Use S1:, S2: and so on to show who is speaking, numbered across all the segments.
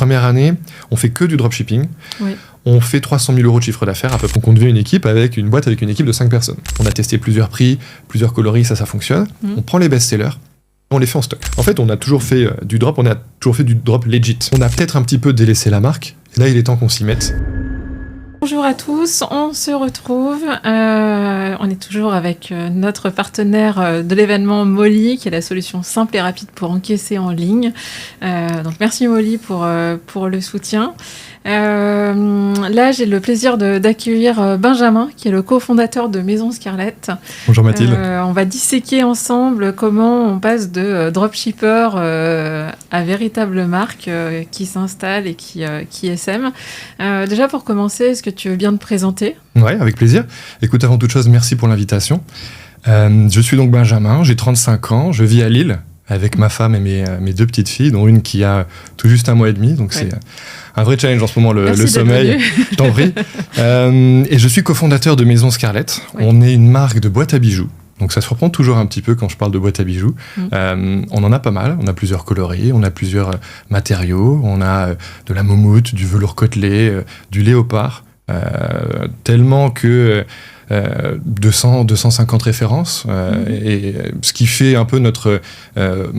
S1: Première année, on fait que du dropshipping.
S2: Oui.
S1: On fait 300 000 euros de chiffre d'affaires, à peu près. Donc on devient une boîte avec une équipe de 5 personnes. On a testé plusieurs prix, plusieurs coloris, ça fonctionne. On prend les best-sellers, on les fait en stock. En fait, on a toujours fait du drop legit. On a peut-être un petit peu délaissé la marque, et là il est temps qu'on s'y mette.
S2: Bonjour à tous, on se retrouve. On est toujours avec notre partenaire de l'événement Molly, qui est la solution simple et rapide pour encaisser en ligne. Donc merci Molly pour le soutien. Là, j'ai le plaisir d'accueillir Benjamin, qui est le cofondateur de Maison Scarlett.
S1: Bonjour Mathilde.
S2: On va disséquer ensemble comment on passe de dropshipper à véritable marque qui s'installe et qui essaime. Déjà, pour commencer, est-ce que tu veux bien te présenter ?
S1: Ouais, avec plaisir. Écoute, avant toute chose, merci pour l'invitation. Je suis donc Benjamin, j'ai 35 ans, je vis à Lille avec ma femme et mes 2 petites filles, dont une qui a tout juste 1 mois et demi, donc c'est un vrai challenge en ce moment, le sommeil. Je t'en prie. Et je suis cofondateur de Maison Scarlett. Oui. On est une marque de boîtes à bijoux. Donc ça surprend toujours un petit peu quand je parle de boîtes à bijoux. On en a pas mal, on a plusieurs coloris, on a plusieurs matériaux, on a de la moumoute, du velours côtelé, du léopard, tellement que 250 références, et ce qui fait un peu notre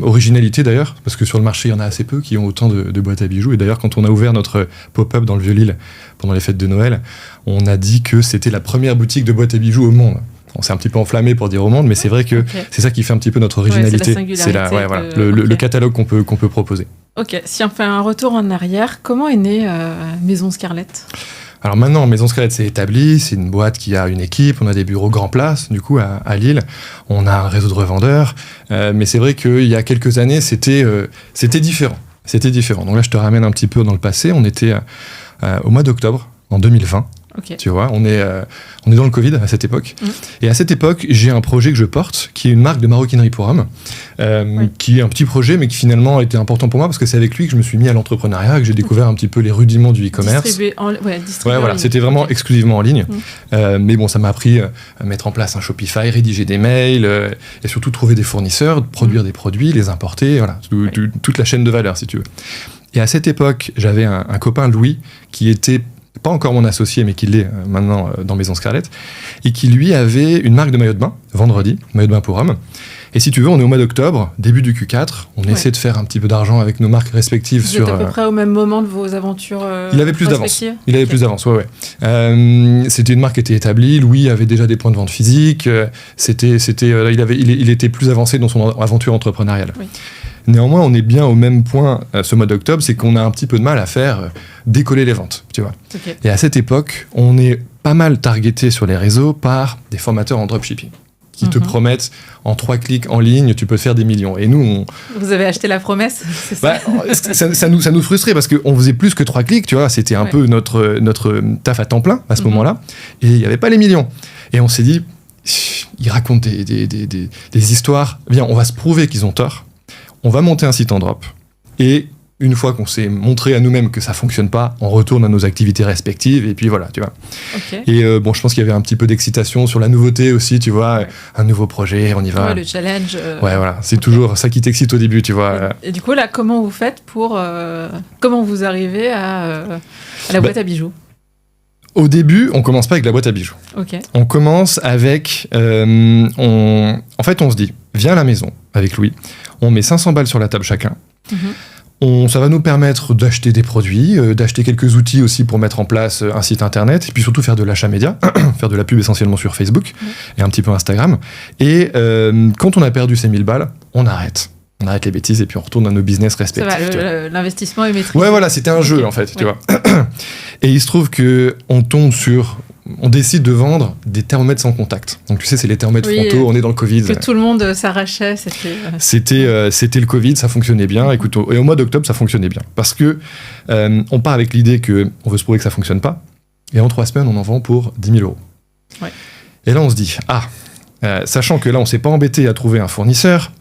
S1: originalité d'ailleurs, parce que sur le marché il y en a assez peu qui ont autant de boîtes à bijoux. Et d'ailleurs, quand on a ouvert notre pop-up dans le Vieux-Lille pendant les fêtes de Noël, on a dit que c'était la première boutique de boîtes à bijoux au monde. On s'est un petit peu enflammé pour dire au monde, mais c'est vrai que c'est ça qui fait un petit peu notre originalité.
S2: C'est
S1: le catalogue qu'on peut proposer.
S2: Ok, si on fait un retour en arrière, comment est née Maison Scarlett ?
S1: Alors maintenant, Maison Scarlett s'est établie, c'est une boîte qui a une équipe, on a des bureaux Grand Place, du coup, à Lille, on a un réseau de revendeurs, mais c'est vrai qu'il y a quelques années, c'était différent. Donc là, je te ramène un petit peu dans le passé, on était au mois d'octobre, en 2020. Okay. Tu vois, on est dans le Covid à cette époque. Et à cette époque, j'ai un projet que je porte, qui est une marque de maroquinerie pour hommes, qui est un petit projet, mais qui finalement était important pour moi, parce que c'est avec lui que je me suis mis à l'entrepreneuriat, que j'ai découvert un petit peu les rudiments du e-commerce.
S2: Distribuer en ligne.
S1: C'était vraiment exclusivement en ligne. Mais bon, ça m'a appris à mettre en place un Shopify, rédiger des mails, et surtout trouver des fournisseurs, produire des produits, les importer, voilà, toute la chaîne de valeur, si tu veux. Et à cette époque, j'avais un copain, Louis, qui était pas encore mon associé, mais qui l'est maintenant dans Maison Scarlett, et qui lui avait une marque de maillot de bain, Vendredi, maillot de bain pour hommes. Et si tu veux, on est au mois d'octobre, début du Q4, on essaie de faire un petit peu d'argent avec nos marques respectives.
S2: Vous êtes à peu près au même moment de vos aventures
S1: Il avait plus d'avance. C'était une marque qui était établie, Louis avait déjà des points de vente physiques, il était plus avancé dans son aventure entrepreneuriale. Oui. Néanmoins, on est bien au même point ce mois d'octobre, c'est qu'on a un petit peu de mal à faire décoller les ventes, tu vois. Okay. Et à cette époque, on est pas mal targeté sur les réseaux par des formateurs en dropshipping qui te promettent en 3 clics en ligne, tu peux faire des millions. Et nous,
S2: Vous avez acheté la promesse, c'est ça ?
S1: Ça nous frustrait parce qu'on faisait plus que 3 clics, tu vois. C'était un peu notre taf à temps plein à ce moment-là. Et il n'y avait pas les millions. Et on s'est dit, ils racontent des histoires. Bien, on va se prouver qu'ils ont tort. On va monter un site en drop. Et une fois qu'on s'est montré à nous-mêmes que ça fonctionne pas, on retourne à nos activités respectives. Et puis voilà, tu vois. Okay. Et je pense qu'il y avait un petit peu d'excitation sur la nouveauté aussi, tu vois. Un nouveau projet, on y va.
S2: Ouais, le challenge.
S1: Voilà. C'est toujours ça qui t'excite au début, tu vois.
S2: Et du coup, là, comment vous faites comment vous arrivez à la boîte à bijoux ?
S1: Au début, on commence pas avec la boîte à bijoux.
S2: Okay.
S1: On commence avec... En fait, on se dit, viens à la maison avec Louis, on met 500 balles sur la table chacun. Ça va nous permettre d'acheter des produits, d'acheter quelques outils aussi pour mettre en place un site internet, et puis surtout faire de l'achat média, faire de la pub essentiellement sur Facebook, et un petit peu Instagram. Et quand on a perdu ces 1000 balles, on arrête. On arrête les bêtises et puis on retourne à nos business respectifs.
S2: Ça va, l'investissement est maîtrisé.
S1: Ouais, voilà, c'était un jeu en fait, tu vois. Et il se trouve on décide de vendre des thermomètres sans contact. Donc tu sais, c'est les thermomètres frontaux, on est dans le Covid.
S2: Que tout le monde s'arrachait,
S1: c'était le Covid, ça fonctionnait bien. Écoute, et au mois d'octobre, ça fonctionnait bien. Parce que on part avec l'idée qu'on veut se prouver que ça ne fonctionne pas. Et en 3 semaines, on en vend pour 10 000 euros. Ouais. Et là, on se dit, sachant que là, on ne s'est pas embêté à trouver un fournisseur,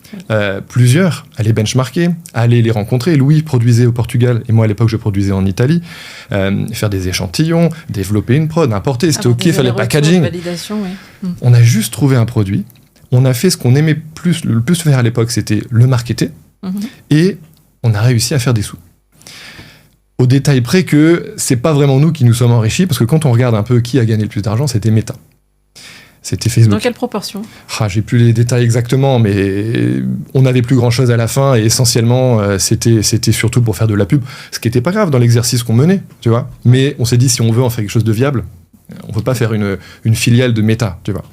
S1: plusieurs, à les benchmarker, à aller les rencontrer. Louis produisait au Portugal, et moi à l'époque je produisais en Italie. Faire des échantillons, développer une prod, importer, c'était ok, faire les packaging. On a juste trouvé un produit. On a fait ce qu'on aimait le plus faire à l'époque, c'était le marketer. Et on a réussi à faire des sous. au détail près que c'est pas vraiment nous qui nous sommes enrichis, parce que quand on regarde un peu qui a gagné le plus d'argent, c'était Meta. C'était Facebook.
S2: Dans quelle proportion ?
S1: J'ai plus les détails exactement, mais on n'avait plus grand-chose à la fin, et essentiellement, c'était surtout pour faire de la pub, ce qui n'était pas grave dans l'exercice qu'on menait, tu vois. Mais on s'est dit, si on veut en faire quelque chose de viable, on ne peut pas faire une filiale de Meta, tu vois.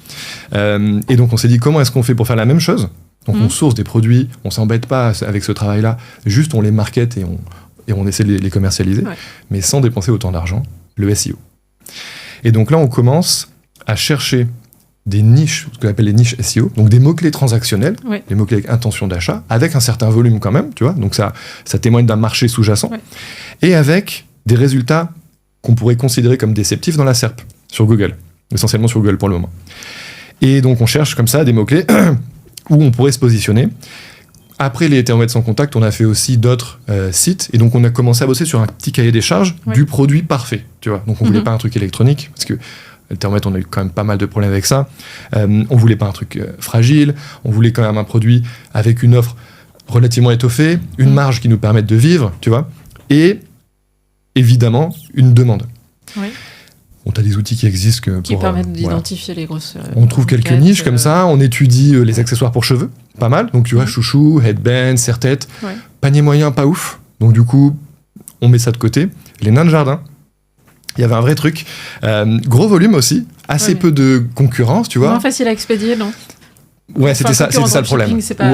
S1: Et donc on s'est dit, comment est-ce qu'on fait pour faire la même chose ? Donc on source des produits, on s'embête pas avec ce travail-là, juste on les market et on essaie de les commercialiser, mais sans dépenser autant d'argent, le SEO. Et donc là, on commence à chercher des niches, ce qu'on appelle les niches SEO, donc des mots-clés transactionnels, des mots-clés avec intention d'achat, avec un certain volume quand même, tu vois, donc ça témoigne d'un marché sous-jacent, et avec des résultats qu'on pourrait considérer comme déceptifs dans la SERP, sur Google, essentiellement sur Google pour le moment. Et donc on cherche comme ça des mots-clés où on pourrait se positionner. Après les thermomètres sans contact, on a fait aussi d'autres sites, et donc on a commencé à bosser sur un petit cahier des charges du produit parfait, tu vois. Donc on voulait pas un truc électronique, parce que le thermomètre, on a eu quand même pas mal de problèmes avec ça. On voulait pas un truc fragile, on voulait quand même un produit avec une offre relativement étoffée, une marge qui nous permette de vivre, tu vois, et évidemment une demande. On a des outils qui existent
S2: qui permettent d'identifier les grosses.
S1: On trouve quelques niches comme ça, on étudie les accessoires pour cheveux, pas mal. Donc tu vois, chouchou, headband, serre-tête, panier moyen, pas ouf. Donc du coup, on met ça de côté. Les nains de jardin, il y avait un vrai truc. Gros volume aussi, assez peu de concurrence, tu vois.
S2: Moins facile à expédier, non ?
S1: Ouais, c'était ça le problème.
S2: C'est pas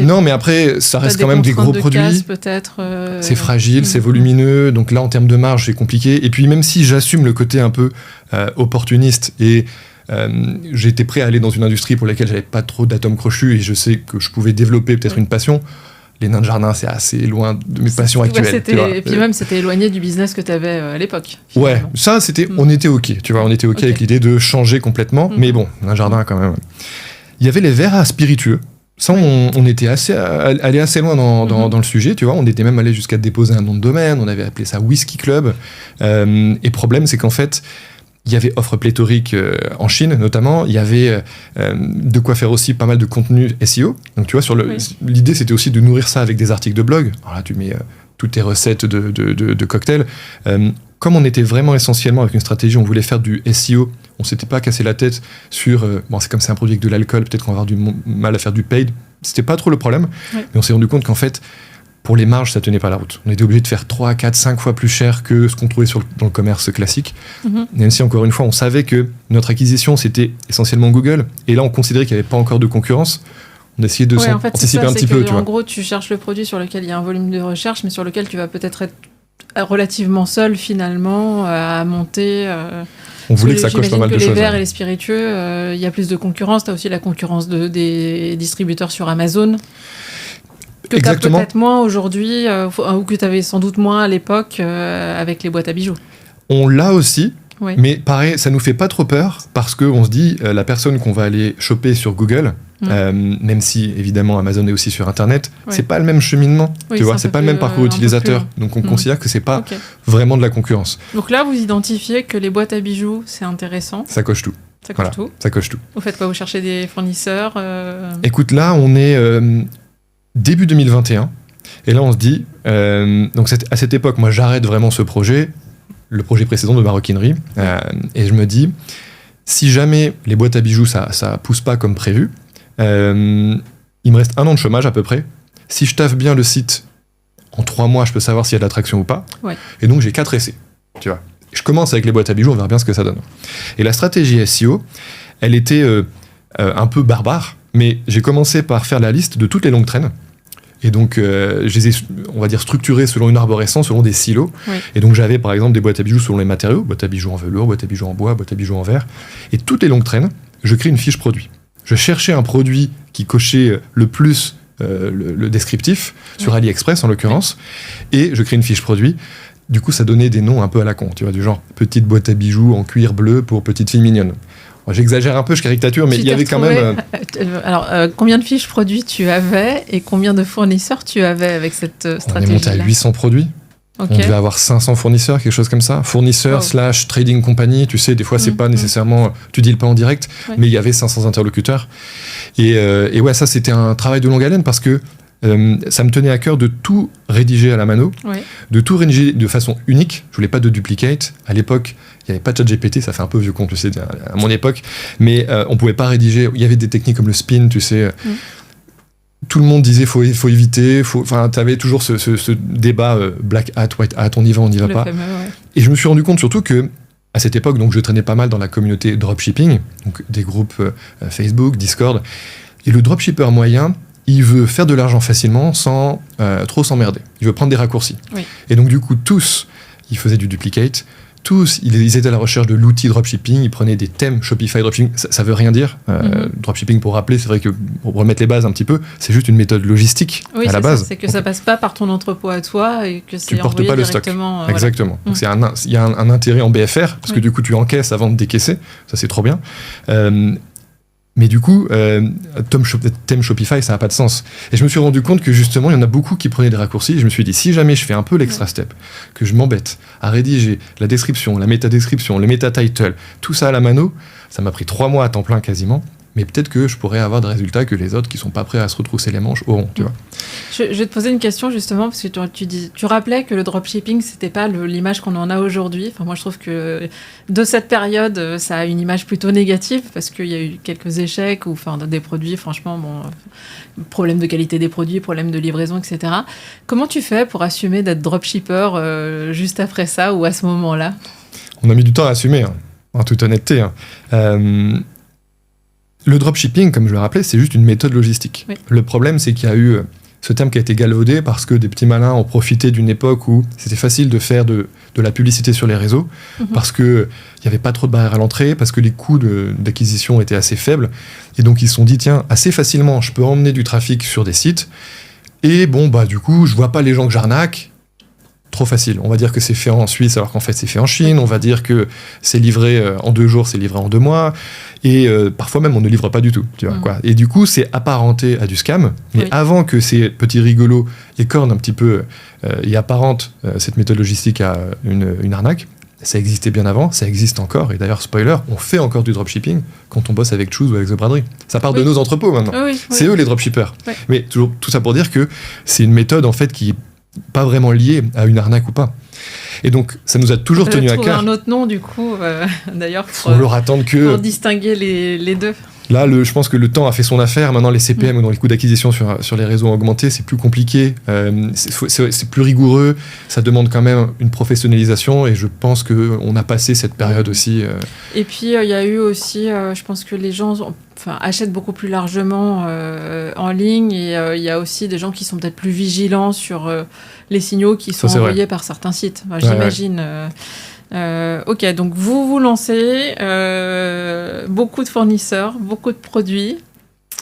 S1: non, mais après, ça reste quand même des gros produits.
S2: Casse, peut-être,
S1: c'est fragile, c'est volumineux. Donc là, en termes de marge, c'est compliqué. Et puis, même si j'assume le côté un peu opportuniste et j'étais prêt à aller dans une industrie pour laquelle j'avais pas trop d'atomes crochus et je sais que je pouvais développer peut-être une passion, les nains de jardin, c'est assez loin de mes passions actuelles.
S2: Et puis même, c'était éloigné du business que tu avais à l'époque.
S1: Ouais, ça, on était OK. Tu vois, on était OK avec l'idée de changer complètement. Mais bon, nains de jardin, quand même. Il y avait les verres à spiritueux. Ça, on était allé assez loin dans le sujet, tu vois. On était même allé jusqu'à déposer un nom de domaine. On avait appelé ça Whisky Club. Et problème, c'est qu'en fait, il y avait offre pléthorique en Chine, notamment. Il y avait de quoi faire aussi pas mal de contenu SEO. Donc, tu vois, l'idée, c'était aussi de nourrir ça avec des articles de blog. Alors là, tu mets toutes tes recettes de cocktails. Comme on était vraiment essentiellement avec une stratégie, on voulait faire du SEO, on s'était pas cassé la tête sur c'est comme c'est un produit avec de l'alcool, peut-être qu'on va avoir du mal à faire du paid. C'était pas trop le problème, mais on s'est rendu compte qu'en fait, pour les marges, ça tenait pas la route. On était obligé de faire 3, 4, 5 fois plus cher que ce qu'on trouvait dans le commerce classique. Même si, encore une fois, on savait que notre acquisition, c'était essentiellement Google, et là, on considérait qu'il n'y avait pas encore de concurrence. On essayait de anticiper un petit peu.
S2: En gros, tu cherches le produit sur lequel il y a un volume de recherche, mais sur lequel tu vas peut-être être relativement seul finalement à monter.
S1: On voulait que ça coche pas mal de choses.
S2: Les verres et les spiritueux, il y a plus de concurrence. Tu as aussi la concurrence des distributeurs sur Amazon. Que tu as peut-être moins aujourd'hui, ou que tu avais sans doute moins à l'époque avec les boîtes à bijoux.
S1: On l'a aussi, mais pareil, ça nous fait pas trop peur parce qu'on se dit, la personne qu'on va aller choper sur Google, même si évidemment Amazon est aussi sur Internet, c'est pas le même cheminement, tu vois, c'est pas le même parcours utilisateur. Donc on considère que c'est pas vraiment de la concurrence.
S2: Donc là, vous identifiez que les boîtes à bijoux, c'est intéressant.
S1: Ça coche tout. Ça coche tout.
S2: Vous faites quoi ? Vous cherchez des fournisseurs
S1: Écoute, là, on est début 2021, et là on se dit, donc à cette époque, moi j'arrête vraiment ce projet, le projet précédent de maroquinerie, et je me dis, si jamais les boîtes à bijoux ça pousse pas comme prévu, il me reste 1 an de chômage à peu près. Si je taffe bien le site, en 3 mois je peux savoir s'il y a de l'attraction ou pas, et donc j'ai 4 essais, tu vois. Je commence avec les boîtes à bijoux, on verra bien ce que ça donne. Et la stratégie SEO, elle était un peu barbare, mais j'ai commencé par faire la liste de toutes les longues traînes. Et donc, je les ai, on va dire, structurées selon une arborescence, selon des silos. Et donc, j'avais, par exemple, des boîtes à bijoux selon les matériaux, boîtes à bijoux en velours, boîtes à bijoux en bois, boîtes à bijoux en verre. Et toutes les longues traînes, je crée une fiche produit. Je cherchais un produit qui cochait le plus le descriptif, sur AliExpress en l'occurrence, et je crée une fiche produit. Du coup, ça donnait des noms un peu à la con, tu vois, du genre petite boîte à bijoux en cuir bleu pour petite fille mignonne. J'exagère un peu, je caricature, mais il y avait quand même...
S2: Alors, combien de fiches produits tu avais et combien de fournisseurs tu avais avec cette stratégie-là ?
S1: On est monté à 800 produits. On devait avoir 500 fournisseurs, quelque chose comme ça. Fournisseurs / trading company, tu sais, des fois, c'est pas nécessairement... Tu deals pas en direct, mais il y avait 500 interlocuteurs. Et ouais, ça, c'était un travail de longue haleine parce que ça me tenait à cœur de tout rédiger à la mano, de tout rédiger de façon unique. Je voulais pas de duplicate. À l'époque, il n'y avait pas de ChatGPT, ça fait un peu vieux con, tu sais, à mon époque. Mais on pouvait pas rédiger. Il y avait des techniques comme le spin, tu sais. Tout le monde disait faut éviter. Enfin, tu avais toujours ce débat black hat, white hat, on y va pas.
S2: Fameux,
S1: Et je me suis rendu compte surtout que à cette époque, donc je traînais pas mal dans la communauté dropshipping, donc des groupes Facebook, Discord. Et le dropshipper moyen, il veut faire de l'argent facilement sans trop s'emmerder. Il veut prendre des raccourcis.
S2: Oui.
S1: Et donc du coup, tous, ils faisaient du duplicate. Tous, ils étaient à la recherche de l'outil dropshipping. Ils prenaient des thèmes Shopify dropshipping. Ça veut rien dire. Dropshipping, pour rappeler, c'est vrai que pour remettre les bases un petit peu, c'est juste une méthode logistique à la base.
S2: C'est que ça passe pas par ton entrepôt à toi et que c'est
S1: tu portes
S2: envoyé
S1: pas le stock. Exactement. Donc il y a un intérêt en BFR parce que du coup tu encaisses avant de décaisser. Ça c'est trop bien. Mais du coup, thème Shopify, ça n'a pas de sens. Et je me suis rendu compte que justement, il y en a beaucoup qui prenaient des raccourcis. Et je me suis dit, si jamais je fais un peu l'extra step, que je m'embête à rédiger la description, la méta-description, le méta-title, tout ça à la mano, ça m'a pris 3 mois à temps plein quasiment. Mais peut-être que je pourrais avoir des résultats que les autres qui sont pas prêts à se retrousser les manches auront, tu vois.
S2: Je vais te poser une question justement, parce que tu rappelais que le dropshipping, c'était pas l'image qu'on en a aujourd'hui. Enfin, moi, je trouve que de cette période, ça a une image plutôt négative, parce qu'il y a eu quelques échecs, ou enfin, des produits, franchement, problème de qualité des produits, problème de livraison, etc. Comment tu fais pour assumer d'être dropshipper juste après ça, ou à ce moment-là ?
S1: On a mis du temps à assumer, en toute honnêteté. Le dropshipping, comme je le rappelais, c'est juste une méthode logistique. Oui. Le problème, c'est qu'il y a eu ce terme qui a été galvaudé parce que des petits malins ont profité d'une époque où c'était facile de faire de la publicité sur les réseaux, parce qu'il n'y avait pas trop de barrières à l'entrée, parce que les coûts d'acquisition étaient assez faibles. Et donc, ils se sont dit, tiens, assez facilement, je peux emmener du trafic sur des sites. Et bon, du coup, je vois pas les gens que j'arnaque. Trop facile. On va dire que c'est fait en Suisse alors qu'en fait c'est fait en Chine. On va dire que c'est livré en 2 jours, c'est livré en 2 mois. Et parfois même on ne livre pas du tout. Tu vois, quoi. Et du coup c'est apparenté à du scam. Mais avant que ces petits rigolos écornent un petit peu et apparentent cette méthode logistique à une arnaque, ça existait bien avant, ça existe encore. Et d'ailleurs, spoiler, on fait encore du dropshipping quand on bosse avec Choose ou avec The Braderie. Ça part de nos entrepôts maintenant. C'est eux les dropshippers. Mais toujours tout ça pour dire que c'est une méthode en fait qui pas vraiment lié à une arnaque ou pas. Et donc, ça nous a toujours tenu à cœur.
S2: Un autre nom, du coup, d'ailleurs,
S1: pour
S2: distinguer les deux.
S1: Là, je pense que le temps a fait son affaire. Maintenant, les CPM, donc les coûts d'acquisition sur les réseaux ont augmenté. C'est plus compliqué, c'est plus rigoureux. Ça demande quand même une professionnalisation. Et je pense qu'on a passé cette période aussi.
S2: Et puis, il y a eu aussi, je pense que les gens achètent beaucoup plus largement en ligne. Et il y a aussi des gens qui sont peut-être plus vigilants sur les signaux qui sont envoyés par certains sites. J'imagine. Ok, donc vous lancez beaucoup de fournisseurs, beaucoup de produits.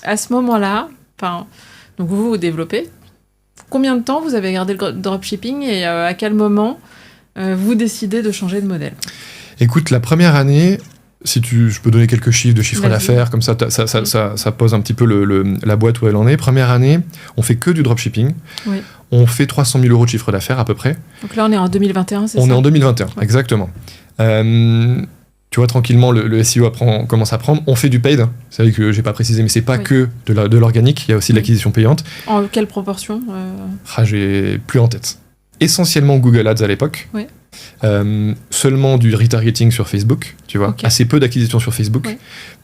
S2: À ce moment-là, donc vous développez. Combien de temps vous avez gardé le dropshipping et à quel moment vous décidez de changer de modèle ?
S1: Écoute, la première année, je peux donner quelques chiffres de chiffre d'affaires, comme ça pose un petit peu la boîte où elle en est. Première année, on fait que du dropshipping. Oui. On fait 300 000 euros de chiffre d'affaires à peu près.
S2: Donc là, on est en 2021, c'est ça ?
S1: On est en 2021, exactement. Tu vois, tranquillement, le SEO commence à prendre. On fait du paid. C'est vrai que j'ai pas précisé, mais c'est pas que de l'organique. Il y a aussi de l'acquisition payante.
S2: En quelle proportion
S1: j'ai plus en tête. Essentiellement Google Ads à l'époque. Oui. Seulement du retargeting sur Facebook, tu vois, assez peu d'acquisition sur Facebook,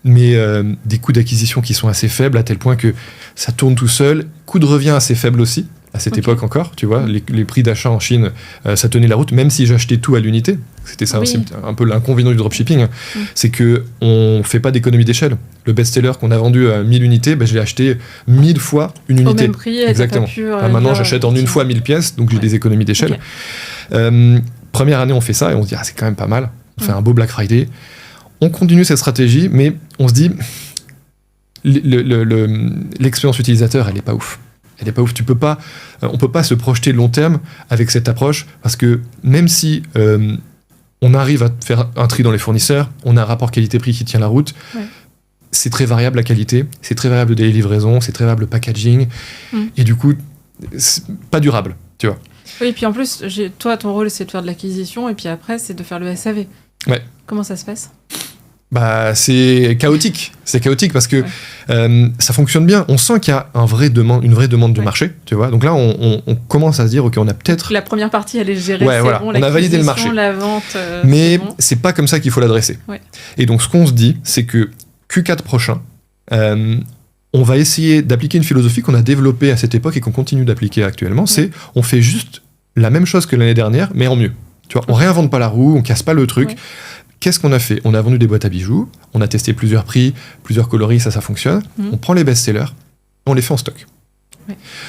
S1: mais des coûts d'acquisition qui sont assez faibles à tel point que ça tourne tout seul. Coût de revient assez faible aussi, à cette époque encore, tu vois, les prix d'achat en Chine, ça tenait la route, même si j'achetais tout à l'unité. C'était ça aussi, un peu l'inconvénient du dropshipping, c'est qu'on fait pas d'économie d'échelle. Le best-seller qu'on a vendu à 1000 unités, je l'ai acheté 1000 fois une unité.
S2: Au même prix,
S1: exactement. Maintenant, j'achète en une fois 1000 pièces, donc j'ai des économies d'échelle. Première année, on fait ça et on se dit, c'est quand même pas mal. On fait un beau Black Friday. On continue cette stratégie, mais on se dit, l'expérience utilisateur, elle est pas ouf. Elle est pas ouf. On peut pas se projeter long terme avec cette approche, parce que même si on arrive à faire un tri dans les fournisseurs, on a un rapport qualité-prix qui tient la route, c'est très variable la qualité, c'est très variable le délai de livraison, c'est très variable le packaging, et du coup, c'est pas durable, tu vois.
S2: Oui, et puis en plus, toi, ton rôle, c'est de faire de l'acquisition, et puis après, c'est de faire le SAV.
S1: Ouais.
S2: Comment ça se passe ?
S1: Bah, c'est chaotique. C'est chaotique parce que ça fonctionne bien. On sent qu'il y a une vraie demande de marché, tu vois. Donc là, on commence à se dire, ok, on a peut-être...
S2: La première partie, elle est gérée,
S1: ouais, voilà. On a validé le marché.
S2: La vente,
S1: mais c'est pas comme ça qu'il faut l'adresser.
S2: Ouais.
S1: Et donc, ce qu'on se dit, c'est que Q4 prochain, on va essayer d'appliquer une philosophie qu'on a développée à cette époque et qu'on continue d'appliquer actuellement. C'est, on fait juste la même chose que l'année dernière, mais en mieux. Tu vois, on réinvente pas la roue, on casse pas le truc. Qu'est-ce qu'on a fait ? On a vendu des boîtes à bijoux, on a testé plusieurs prix, plusieurs coloris, ça fonctionne. On prend les best-sellers, on les fait en stock.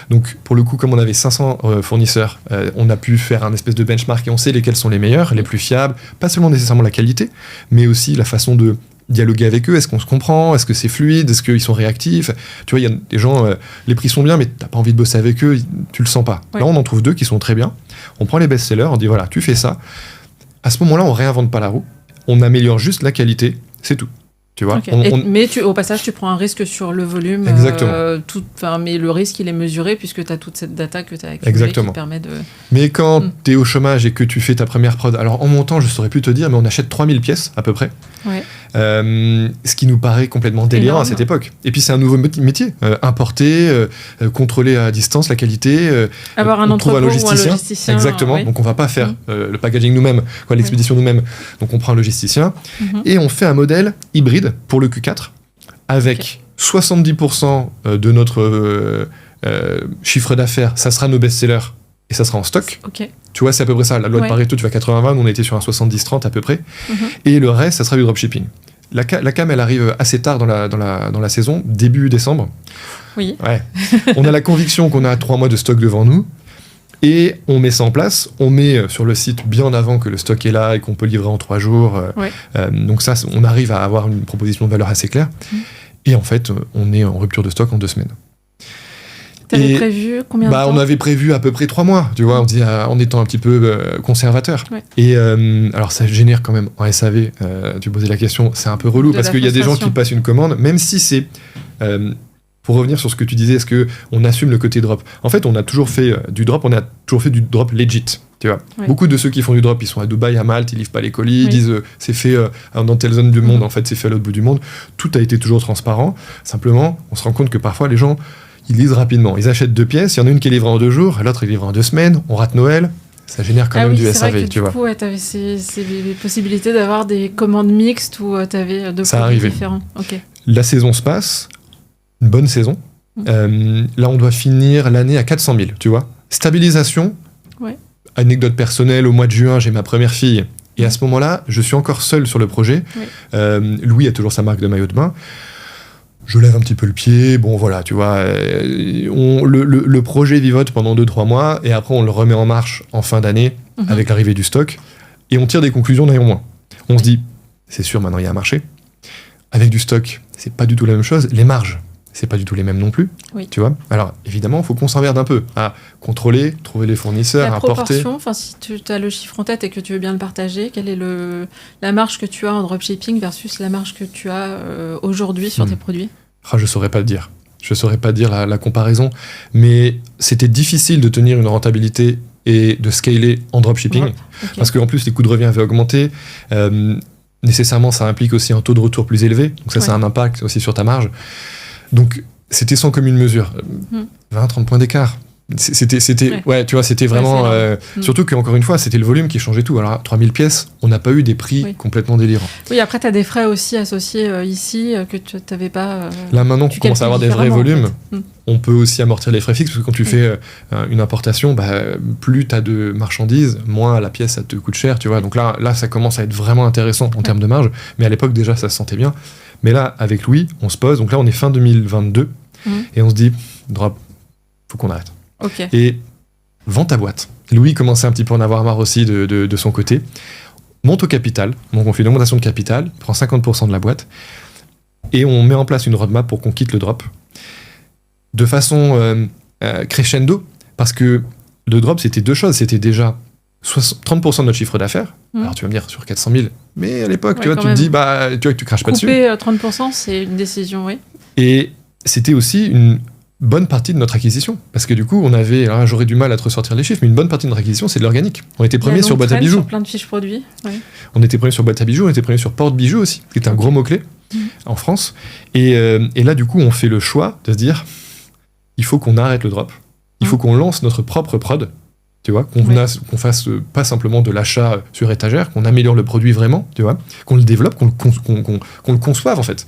S1: Donc, pour le coup, comme on avait 500 fournisseurs, on a pu faire un espèce de benchmark et on sait lesquels sont les meilleurs, les plus fiables, pas seulement nécessairement la qualité, mais aussi la façon de dialoguer avec eux. Est-ce qu'on se comprend ? Est-ce que c'est fluide ? Est-ce qu'ils sont réactifs ? Tu vois, il y a des gens, les prix sont bien, mais t'as pas envie de bosser avec eux, tu le sens pas. Là, on en trouve 2 qui sont très bien. On prend les best-sellers, on dit voilà, tu fais ça. À ce moment-là, on réinvente pas la roue. On améliore juste la qualité, c'est tout. Tu vois,
S2: mais au passage, tu prends un risque sur le volume.
S1: Exactement.
S2: Mais le risque, il est mesuré puisque tu as toute cette data que tu as accumulée qui permet de...
S1: Mais quand tu es au chômage et que tu fais ta première prod, alors en montant, je saurais plus te dire, mais on achète 3000 pièces à peu près. Ce qui nous paraît complètement délirant à cette époque. Et puis c'est un nouveau métier. Importer, contrôler à distance la qualité.
S2: Avoir un entrepôt ou un logisticien.
S1: Exactement. Donc on va pas faire le packaging nous-mêmes, l'expédition nous-mêmes. Donc on prend un logisticien et on fait un modèle hybride pour le Q4 avec 70% de notre chiffre d'affaires, ça sera nos best-sellers et ça sera en stock. Tu vois, c'est à peu près ça. La loi de Pareto, tu vas 80-20, nous on était sur un 70-30 à peu près. Et le reste, ça sera du dropshipping. La cam, elle arrive assez tard dans la saison, début décembre.
S2: Oui.
S1: Ouais. On a la conviction qu'on a 3 mois de stock devant nous. Et on met ça en place, on met sur le site bien en avant que le stock est là et qu'on peut livrer en 3 jours. Donc ça, on arrive à avoir une proposition de valeur assez claire. Et en fait, on est en rupture de stock en 2 semaines.
S2: T'avais prévu combien de temps ?
S1: On avait prévu à peu près 3 mois, tu vois, on dit, en étant un petit peu conservateur. Et alors ça génère quand même en SAV, tu posais la question, c'est un peu relou parce qu'il y a des gens qui passent une commande, même si c'est... pour revenir sur ce que tu disais, est-ce qu'on assume le côté drop ? En fait, on a toujours fait du drop, on a toujours fait du drop legit. Tu vois. Beaucoup de ceux qui font du drop, ils sont à Dubaï, à Malte, ils livrent pas les colis, ils disent c'est fait dans telle zone du monde, en fait c'est fait à l'autre bout du monde. Tout a été toujours transparent. Simplement, on se rend compte que parfois les gens, ils lisent rapidement. Ils achètent 2 pièces, il y en a une qui est livrée en 2 jours, l'autre est livrée en 2 semaines, on rate Noël. Ça génère quand même du SAV,
S2: vrai que
S1: tu vois.
S2: Du coup, tu avais ces possibilités d'avoir des commandes mixtes où tu avais 2 produits différents.
S1: La saison se passe, une bonne saison. Là, on doit finir l'année à 400 000, tu vois. Stabilisation. Anecdote personnelle, au mois de juin, j'ai ma première fille. Et à ce moment-là, je suis encore seul sur le projet. Louis a toujours sa marque de maillot de bain. Je lève un petit peu le pied. Bon, voilà, tu vois. Le projet vivote pendant 2-3 mois. Et après, on le remet en marche en fin d'année avec l'arrivée du stock. Et on tire des conclusions néanmoins. On se dit, c'est sûr, maintenant, il y a un marché. Avec du stock, c'est pas du tout la même chose. Les marges, c'est pas du tout les mêmes non plus, tu vois. Alors, évidemment, il faut qu'on s'en merde un peu à contrôler, trouver les fournisseurs,
S2: la
S1: importer.
S2: Proportion, enfin, si tu as le chiffre en tête et que tu veux bien le partager, quelle est la marge que tu as en dropshipping versus la marge que tu as aujourd'hui sur tes produits ?
S1: Je saurais pas te dire. Je saurais pas dire la comparaison, mais c'était difficile de tenir une rentabilité et de scaler en dropshipping, parce qu'en plus, les coûts de revient avaient augmenté. Nécessairement, ça implique aussi un taux de retour plus élevé, donc ça a un impact aussi sur ta marge. Donc, c'était sans commune mesure. 20-30 points d'écart. C'était tu vois, c'était vraiment... surtout qu'encore une fois, c'était le volume qui changeait tout. Alors, 3000 pièces, on n'a pas eu des prix complètement délirants.
S2: Oui, après, tu as des frais aussi associés ici que tu n'avais pas...
S1: Là, maintenant qu'on commence à avoir des vrais volumes, on peut aussi amortir les frais fixes, parce que quand tu fais une importation, plus tu as de marchandises, moins la pièce, ça te coûte cher, tu vois. Donc là, ça commence à être vraiment intéressant en termes de marge. Mais à l'époque, déjà, ça se sentait bien. Mais là, avec Louis, on se pose. Donc là, on est fin 2022. Et on se dit, drop, faut qu'on arrête. Et vends ta boîte. Louis commençait un petit peu à en avoir marre aussi de son côté. Monte au capital. Donc on fait une augmentation de capital, prend 50% de la boîte. Et on met en place une roadmap pour qu'on quitte le drop. De façon crescendo. Parce que le drop, c'était 2 choses. C'était déjà 30% de notre chiffre d'affaires. Alors tu vas me dire sur 400 000, mais à l'époque, tu vois, tu te dis, tu vois que tu craches pas dessus.
S2: Couper 30%, c'est une décision,
S1: Et c'était aussi bonne partie de notre acquisition. Parce que du coup, alors j'aurais du mal à te ressortir les chiffres, mais une bonne partie de notre acquisition, c'est de l'organique. On était premiers sur boîte à bijoux.
S2: Sur plein de fiches produits. Ouais.
S1: On était premiers sur boîte à bijoux, on était premiers sur porte-bijoux aussi, qui est un gros mot-clé en France. Et là, du coup, on fait le choix de se dire, il faut qu'on arrête le drop. Il faut qu'on lance notre propre prod. Tu vois, qu'on fasse pas simplement de l'achat sur étagère, qu'on améliore le produit vraiment, tu vois, qu'on le développe, qu'on le conçoive en fait.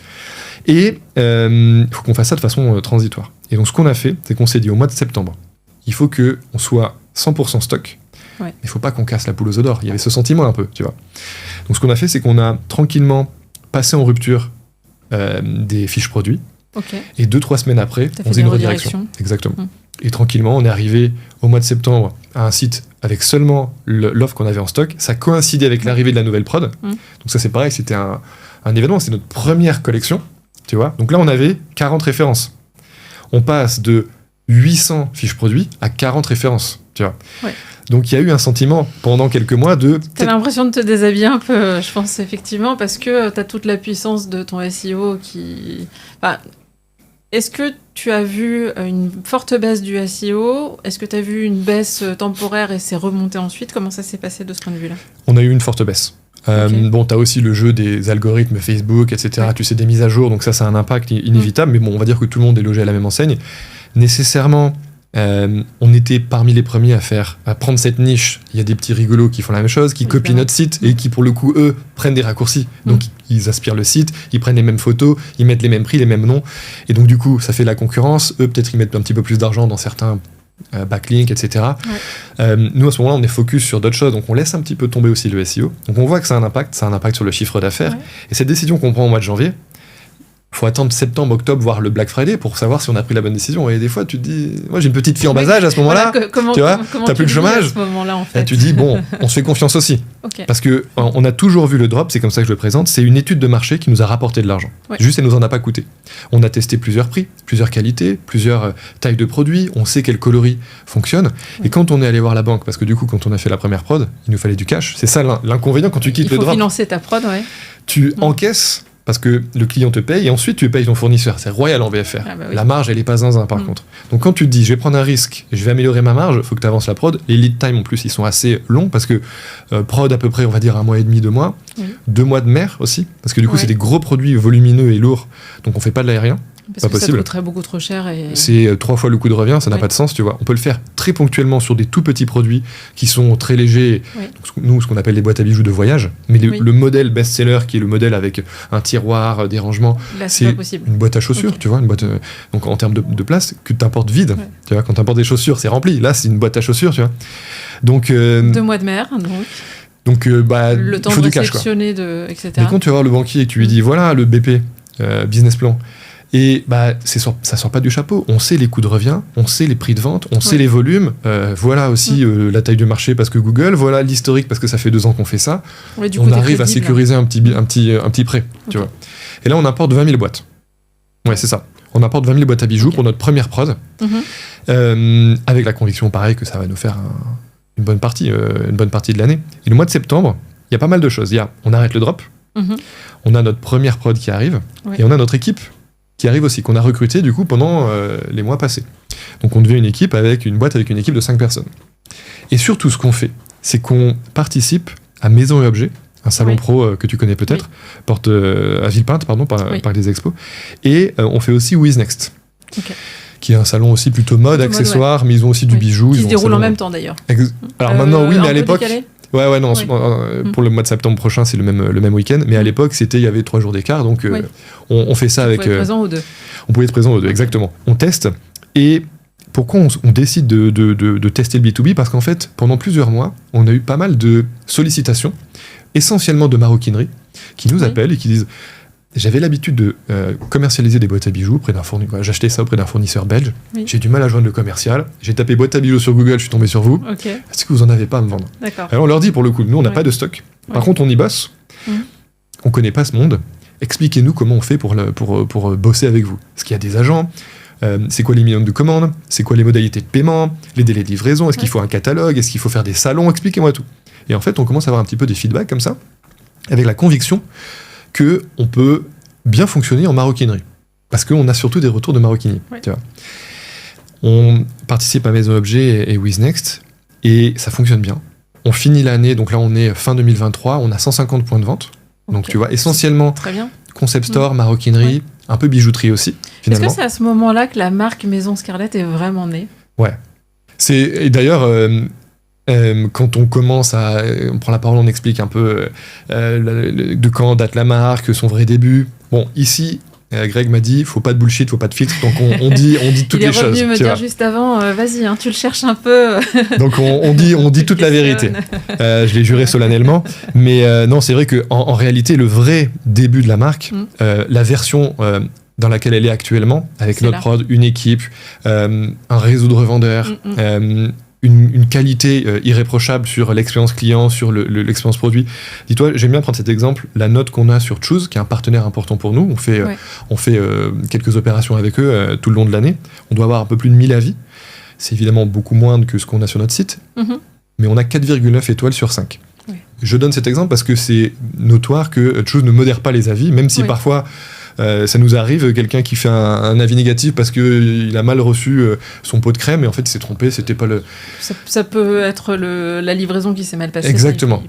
S1: Et il faut qu'on fasse ça de façon transitoire. Et donc ce qu'on a fait, c'est qu'on s'est dit au mois de septembre, il faut qu'on soit 100% stock, mais il faut pas qu'on casse la poule aux œufs d'or. Il y avait ce sentiment un peu, tu vois. Donc ce qu'on a fait, c'est qu'on a tranquillement passé en rupture des fiches produits. Et 2-3 semaines après, on faisait une redirection. Exactement. Et tranquillement, on est arrivé au mois de septembre à un site avec seulement l'offre qu'on avait en stock. Ça coïncidait avec l'arrivée de la nouvelle prod. Donc ça, c'est pareil, c'était un événement. C'est notre première collection, tu vois. Donc là, on avait 40 références. On passe de 800 fiches produits à 40 références, tu vois. Donc il y a eu un sentiment pendant quelques mois de...
S2: T'as l'impression de te déshabiller un peu, je pense, effectivement, parce que t'as toute la puissance de ton SEO qui... Enfin, est-ce que tu as vu une forte baisse du SEO ? Est-ce que tu as vu une baisse temporaire et c'est remonté ensuite ? Comment ça s'est passé de ce point de vue-là ?
S1: On a eu une forte baisse. Bon, tu as aussi le jeu des algorithmes Facebook, etc. Tu sais, des mises à jour, donc ça a un impact inévitable. Mais bon, on va dire que tout le monde est logé à la même enseigne. Nécessairement, on était parmi les premiers à prendre cette niche. Il y a des petits rigolos qui font la même chose, qui copient notre site et qui, pour le coup, eux, prennent des raccourcis. Donc, ils aspirent le site, ils prennent les mêmes photos, ils mettent les mêmes prix, les mêmes noms. Et donc, du coup, ça fait la concurrence. Eux, peut-être, ils mettent un petit peu plus d'argent dans certains backlinks, etc. Nous, à ce moment-là, on est focus sur d'autres choses. Donc, on laisse un petit peu tomber aussi le SEO. Donc, on voit que ça a un impact sur le chiffre d'affaires. Et cette décision qu'on prend au mois de janvier, faut attendre septembre, octobre, voire le Black Friday pour savoir si on a pris la bonne décision. Et des fois, tu te dis, moi j'ai une petite fille en bas âge à ce moment-là, tu vois, t'as plus le chômage.
S2: À ce moment-là, en fait.
S1: Et tu dis, bon, on se fait confiance aussi. Parce que on a toujours vu le drop, c'est comme ça que je le présente, c'est une étude de marché qui nous a rapporté de l'argent. Juste, elle nous en a pas coûté. On a testé plusieurs prix, plusieurs qualités, plusieurs tailles de produits, on sait quel coloris fonctionne. Et quand on est allé voir la banque, parce que du coup, quand on a fait la première prod, il nous fallait du cash. C'est ça l'inconvénient quand tu quittes le drop.
S2: Il faut financer ta prod,
S1: Tu encaisses parce que le client te paye et ensuite tu payes ton fournisseur. C'est royal en VFR. La marge, elle est pas zinzin par contre. Donc quand tu te dis, je vais prendre un risque, je vais améliorer ma marge, il faut que tu avances la prod. Les lead time en plus, ils sont assez longs parce que prod à peu près, on va dire 1 mois et demi, 2 mois. 2 mois de mer aussi, parce que du coup, c'est des gros produits volumineux et lourds, donc on fait pas de l'aérien.
S2: Parce que ça coûterait beaucoup trop cher.
S1: C'est 3 fois le coût de revient, ça n'a pas de sens, tu vois. On peut le faire très ponctuellement sur des tout petits produits qui sont très légers, nous, ce qu'on appelle les boîtes à bijoux de voyage. Mais le modèle best-seller, qui est le modèle avec un tiroir, des rangements,
S2: là,
S1: c'est une boîte à chaussures, tu vois, une boîte, donc en termes de place, que tu importes vide. Tu vois, quand tu importes des chaussures, c'est rempli. Là, c'est une boîte à chaussures, tu vois. Donc,
S2: 2 mois de mer,
S1: donc
S2: le temps
S1: il faut
S2: de
S1: du cash,
S2: réceptionner, etc.
S1: Mais quand tu vas voir le banquier et que tu lui dis, voilà, le BP, business plan, et ça sort pas du chapeau. On sait les coûts de revient, on sait les prix de vente, on sait les volumes. Voilà aussi la taille du marché parce que Google, voilà l'historique parce que ça fait 2 ans qu'on fait ça.
S2: Du coup,
S1: on arrive à sécuriser un petit prêt. Tu vois. Et là, on apporte 20 000 boîtes. Ouais, c'est ça. On apporte 20 000 boîtes à bijoux pour notre première prod. Avec la conviction, pareil, que ça va nous faire une bonne partie de l'année. Et le mois de septembre, il y a pas mal de choses. On arrête le drop. On a notre première prod qui arrive. Et on a notre équipe qui arrive aussi, qu'on a recruté du coup pendant les mois passés. Donc on devient une boîte avec une équipe de 5 personnes. Et surtout ce qu'on fait, c'est qu'on participe à Maison et Objets, un salon pro que tu connais peut-être, porte à Villepinte, Parc des Expos. Et on fait aussi Wiznext, qui est un salon aussi plutôt mode, accessoires, mais ils ont aussi du bijou.
S2: Qui se déroule en même temps d'ailleurs.
S1: Alors maintenant oui, mais à l'époque... pour le mois de septembre prochain, c'est le même week-end. Mais à l'époque, il y avait 3 jours d'écart. Donc, on fait ça avec...
S2: On pouvait être présent aux 2.
S1: On pouvait être présent aux 2, exactement. On teste. Et pourquoi on décide de tester le B2B ? Parce qu'en fait, pendant plusieurs mois, on a eu pas mal de sollicitations, essentiellement de maroquinerie, qui nous appellent et qui disent... J'avais l'habitude de commercialiser des boîtes à bijoux auprès d'un fournisseur. J'achetais ça auprès d'un fournisseur belge. J'ai du mal à joindre le commercial. J'ai tapé boîte à bijoux sur Google, je suis tombé sur vous. Est-ce que vous en avez pas à me vendre ? Alors on leur dit pour le coup, nous on n'a pas de stock. Par contre on y bosse. On connaît pas ce monde. Expliquez-nous comment on fait pour bosser avec vous. Est-ce qu'il y a des agents ? C'est quoi les millions de commandes ? C'est quoi les modalités de paiement ? Les délais de livraison ? Est-ce qu'il faut un catalogue ? Est-ce qu'il faut faire des salons ? Expliquez-moi tout. Et en fait on commence à avoir un petit peu des feedbacks comme ça, avec la conviction qu'on peut bien fonctionner en maroquinerie. Parce qu'on a surtout des retours de maroquinerie. Tu vois. On participe à Maison Objet et WizNext, et ça fonctionne bien. On finit l'année, donc là on est fin 2023, on a 150 points de vente. Donc tu vois, essentiellement
S2: Très bien.
S1: concept store, maroquinerie, un peu bijouterie aussi, finalement.
S2: Est-ce que c'est à ce moment-là que la marque Maison Scarlett est vraiment née ?
S1: Ouais. Et d'ailleurs, quand on on prend la parole, on explique un peu de quand date la marque, son vrai début. Bon, ici, Greg m'a dit, faut pas de bullshit, faut pas de filtre, donc on dit toutes les choses.
S2: Il est revenu me dire juste avant, vas-y, tu le cherches un peu.
S1: Donc on dit toute la vérité. Je l'ai juré solennellement. Mais non, c'est vrai qu'en réalité, le vrai début de la marque, la version dans laquelle elle est actuellement, avec notre prod, une équipe, un réseau de revendeurs, une qualité irréprochable sur l'expérience client, sur l'expérience produit. Dis-toi, j'aime bien prendre cet exemple, la note qu'on a sur Choose, qui est un partenaire important pour nous. On fait quelques opérations avec eux tout le long de l'année. On doit avoir un peu plus de 1000 avis. C'est évidemment beaucoup moins que ce qu'on a sur notre site, mais on a 4,9 étoiles sur 5. Oui. Je donne cet exemple parce que c'est notoire que Choose ne modère pas les avis, même si parfois... ça nous arrive, quelqu'un qui fait un avis négatif parce qu'il a mal reçu son pot de crème et en fait il s'est trompé, c'était pas le...
S2: Ça peut être la livraison qui s'est mal passée.
S1: Exactement.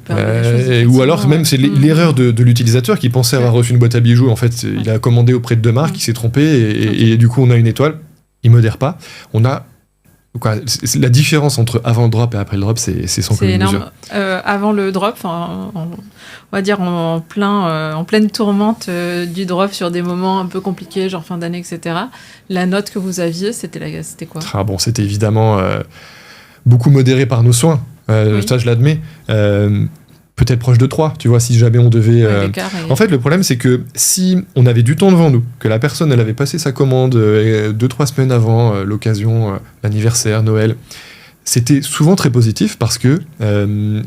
S1: Ou alors même c'est l'erreur de l'utilisateur qui pensait avoir reçu une boîte à bijoux, en fait il a commandé auprès de 2 marques, il s'est trompé et du coup on a une étoile, il modère pas. On a... la différence entre avant le drop et après le drop, c'est sans commune mesure.
S2: Avant le drop, on va dire en pleine tourmente du drop sur des moments un peu compliqués, genre fin d'année, etc. La note que vous aviez, c'était quoi ?
S1: C'était évidemment beaucoup modéré par nos soins. Ça, je l'admets. Peut-être proche de 3, tu vois, si jamais on devait... En fait, le problème, c'est que si on avait du temps devant nous, que la personne, elle avait passé sa commande 2-3 semaines avant l'occasion, l'anniversaire, Noël, c'était souvent très positif parce que,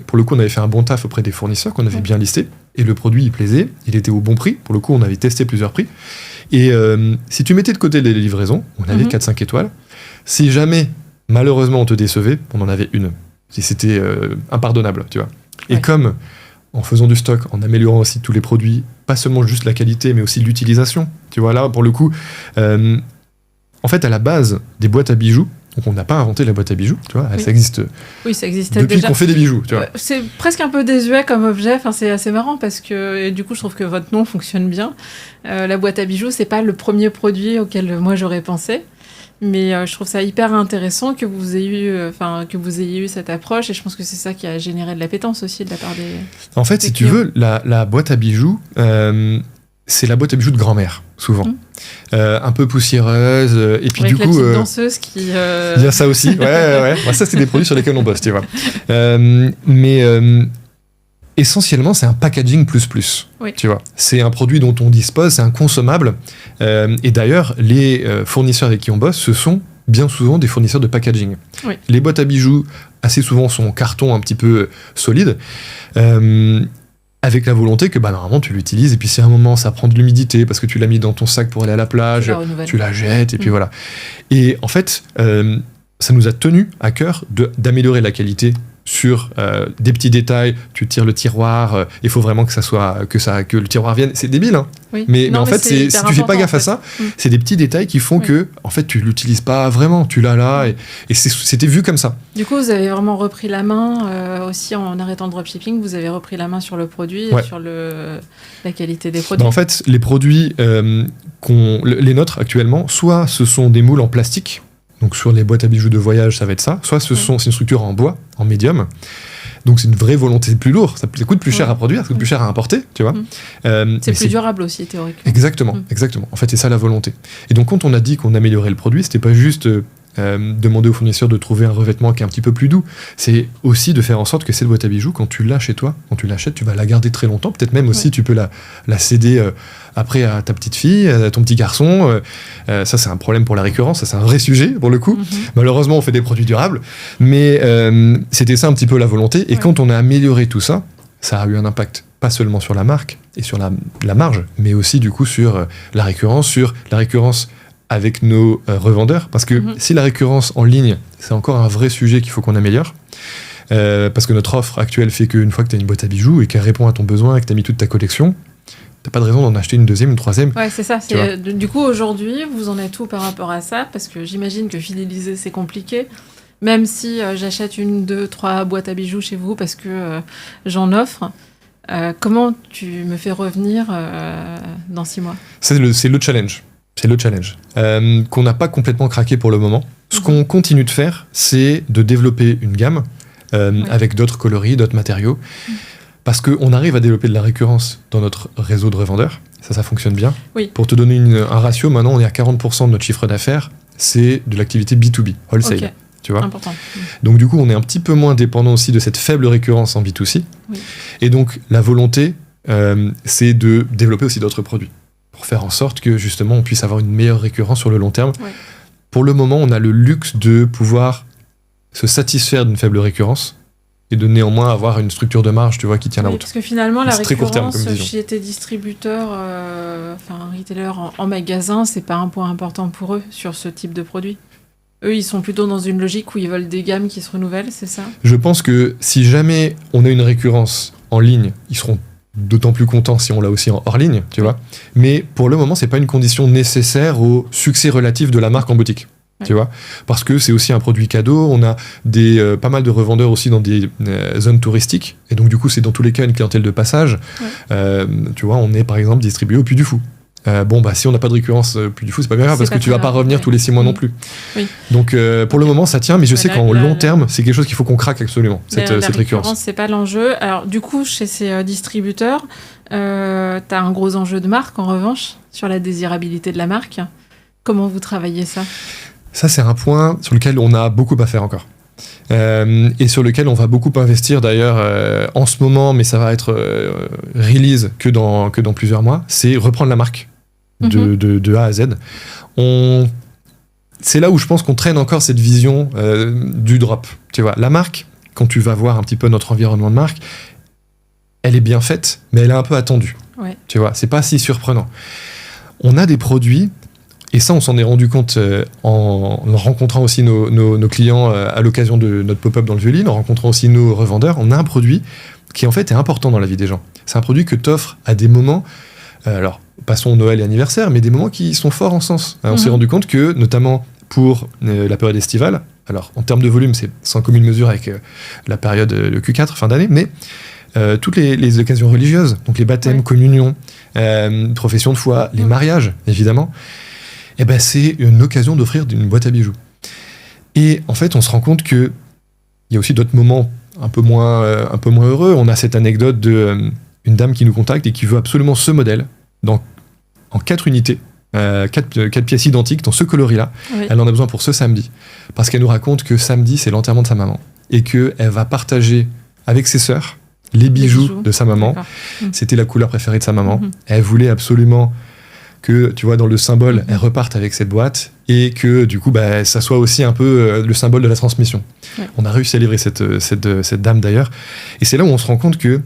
S1: pour le coup, on avait fait un bon taf auprès des fournisseurs qu'on avait bien listés, et le produit, il plaisait, il était au bon prix. Pour le coup, on avait testé plusieurs prix. Et si tu mettais de côté les livraisons, on avait 4-5 étoiles. Si jamais, malheureusement, on te décevait, on en avait une. Si c'était impardonnable, tu vois. Et comme, en faisant du stock, en améliorant aussi tous les produits, pas seulement juste la qualité, mais aussi l'utilisation, tu vois, là, pour le coup, en fait, à la base des boîtes à bijoux, donc on n'a pas inventé la boîte à bijoux, tu vois, ça existe.
S2: Oui, ça existait
S1: depuis
S2: déjà.
S1: Qu'on fait des bijoux, tu vois.
S2: C'est presque un peu désuet comme objet, c'est assez marrant parce que, et du coup, je trouve que votre nom fonctionne bien. La boîte à bijoux, c'est pas le premier produit auquel moi j'aurais pensé. Mais je trouve ça hyper intéressant que vous ayez eu cette approche, et je pense que c'est ça qui a généré de l'appétence aussi de la part des...
S1: En fait, si tu veux, la boîte à bijoux, c'est la boîte à bijoux de grand-mère, souvent. Un peu poussiéreuse, et puis
S2: avec
S1: du coup...
S2: la petite danseuse qui... Il
S1: y a ça aussi, ouais. Ça, c'est des produits sur lesquels on bosse, tu vois. Essentiellement, c'est un packaging plus. Oui. Tu vois. C'est un produit dont on dispose, c'est un consommable. Et d'ailleurs, les fournisseurs avec qui on bosse, ce sont bien souvent des fournisseurs de packaging. Oui. Les boîtes à bijoux, assez souvent, sont en carton un petit peu solide, avec la volonté que normalement tu l'utilises, et puis si à un moment ça prend de l'humidité parce que tu l'as mis dans ton sac pour aller à la plage, tu la jettes, et puis voilà. Et en fait, ça nous a tenu à cœur d'améliorer la qualité sur des petits détails. Tu tires le tiroir, il faut vraiment que le tiroir vienne. C'est débile, hein. Oui. Mais en fait, si tu fais pas gaffe à ça, c'est des petits détails qui font que, en fait, tu l'utilises pas vraiment. Tu l'as là, et c'était vu comme ça.
S2: Du coup, vous avez vraiment repris la main aussi en arrêtant le dropshipping. Vous avez repris la main sur le produit, et sur la qualité des produits.
S1: En fait, les produits les nôtres actuellement, soit ce sont des moules en plastique. Donc sur les boîtes à bijoux de voyage, ça va être ça. Soit c'est une structure en bois, en médium. Donc c'est une vraie volonté, plus lourd. Ça coûte plus cher à produire, ça coûte plus cher à importer, tu vois.
S2: C'est plus durable aussi, théoriquement.
S1: Exactement. En fait, c'est ça la volonté. Et donc quand on a dit qu'on améliorait le produit, c'était pas juste demander au fournisseur de trouver un revêtement qui est un petit peu plus doux. C'est aussi de faire en sorte que cette boîte à bijoux, quand tu l'as chez toi, quand tu l'achètes, tu vas la garder très longtemps. Peut-être même aussi, tu peux la céder après à ta petite fille, à ton petit garçon. Ça, c'est un problème pour la récurrence. Ça, c'est un vrai sujet, pour le coup. Malheureusement, on fait des produits durables. Mais c'était ça un petit peu la volonté. Et quand on a amélioré tout ça, ça a eu un impact pas seulement sur la marque et sur la marge, mais aussi, du coup, sur la récurrence avec nos revendeurs, parce que si la récurrence en ligne, c'est encore un vrai sujet qu'il faut qu'on améliore, parce que notre offre actuelle fait qu'une fois que tu as une boîte à bijoux et qu'elle répond à ton besoin et que tu as mis toute ta collection, t'as pas de raison d'en acheter une deuxième, une troisième.
S2: Ouais, c'est ça. Du coup, aujourd'hui, vous en êtes où par rapport à ça? Parce que j'imagine que fidéliser, c'est compliqué. Même si j'achète 1, 2, 3 boîtes à bijoux chez vous parce que j'en offre, comment tu me fais revenir dans 6 mois?
S1: C'est le challenge. C'est le challenge. Qu'on n'a pas complètement craqué pour le moment. Ce qu'on continue de faire, c'est de développer une gamme avec d'autres coloris, d'autres matériaux. Parce qu'on arrive à développer de la récurrence dans notre réseau de revendeurs. Ça fonctionne bien.
S2: Oui.
S1: Pour te donner un ratio, maintenant, on est à 40% de notre chiffre d'affaires. C'est de l'activité B2B, wholesale.
S2: Okay.
S1: Tu vois.
S2: Important.
S1: Donc du coup, on est un petit peu moins dépendant aussi de cette faible récurrence en B2C.
S2: Oui.
S1: Et donc, la volonté, c'est de développer aussi d'autres produits pour faire en sorte que, justement, on puisse avoir une meilleure récurrence sur le long terme.
S2: Oui.
S1: Pour le moment, on a le luxe de pouvoir se satisfaire d'une faible récurrence et de néanmoins avoir une structure de marge, tu vois, qui tient la route.
S2: Parce que finalement, la
S1: C'est très court terme,
S2: récurrence
S1: comme vision.
S2: chez tes distributeurs, retailers en magasin, c'est pas un point important pour eux sur ce type de produit. Eux, ils sont plutôt dans une logique où ils veulent des gammes qui se renouvellent, c'est ça?
S1: Je pense que si jamais on a une récurrence en ligne, ils seront d'autant plus contents si on l'a aussi en hors ligne, tu vois. Mais pour le moment, c'est pas une condition nécessaire au succès relatif de la marque en boutique. Tu vois, parce que c'est aussi un produit cadeau. On a pas mal de revendeurs aussi dans des zones touristiques, et donc du coup c'est dans tous les cas une clientèle de passage. Tu vois, on est par exemple distribué au Puy du Fou. Si on n'a pas de récurrence Puy du Fou, c'est pas grave parce que tu vas pas revenir tous les 6 mois non plus.
S2: Oui.
S1: Donc pour le moment ça tient, mais je sais qu'en long terme c'est quelque chose qu'il faut qu'on craque absolument, cette récurrence.
S2: C'est pas l'enjeu. Alors du coup chez ces distributeurs, t'as un gros enjeu de marque en revanche sur la désirabilité de la marque. Comment vous travaillez ça?
S1: Ça, c'est un point sur lequel on a beaucoup à faire encore. Et sur lequel on va beaucoup investir d'ailleurs en ce moment, mais ça va être release que dans plusieurs mois, c'est reprendre la marque de A à Z. C'est là où je pense qu'on traîne encore cette vision du drop. Tu vois, la marque, quand tu vas voir un petit peu notre environnement de marque, elle est bien faite, mais elle est un peu attendue.
S2: Ouais.
S1: Tu vois, c'est pas si surprenant. On a des produits. Et ça, on s'en est rendu compte en rencontrant aussi nos clients à l'occasion de notre pop-up dans le Vieux-Lille, en rencontrant aussi nos revendeurs. On a un produit qui, en fait, est important dans la vie des gens. C'est un produit que t'offres à des moments, alors, passons Noël et anniversaire, mais des moments qui sont forts en sens. On s'est rendu compte que, notamment pour la période estivale, alors, en termes de volume, c'est sans commune mesure avec la période de Q4, fin d'année, mais toutes les occasions religieuses, donc les baptêmes, communions, profession de foi, les mariages, évidemment, eh ben, c'est une occasion d'offrir une boîte à bijoux. Et en fait, on se rend compte qu'il y a aussi d'autres moments un peu moins heureux. On a cette anecdote d'une dame qui nous contacte et qui veut absolument ce modèle en 4 unités, 4 pièces identiques dans ce coloris-là. Oui. Elle en a besoin pour ce samedi. Parce qu'elle nous raconte que samedi, c'est l'enterrement de sa maman. Et qu'elle va partager avec ses sœurs les bijoux de sa maman. C'était la couleur préférée de sa maman. Elle voulait absolument que, tu vois, dans le symbole, elle reparte avec cette boîte et que, du coup, ça soit aussi un peu le symbole de la transmission. Ouais. On a réussi à livrer cette dame, d'ailleurs. Et c'est là où on se rend compte qu'il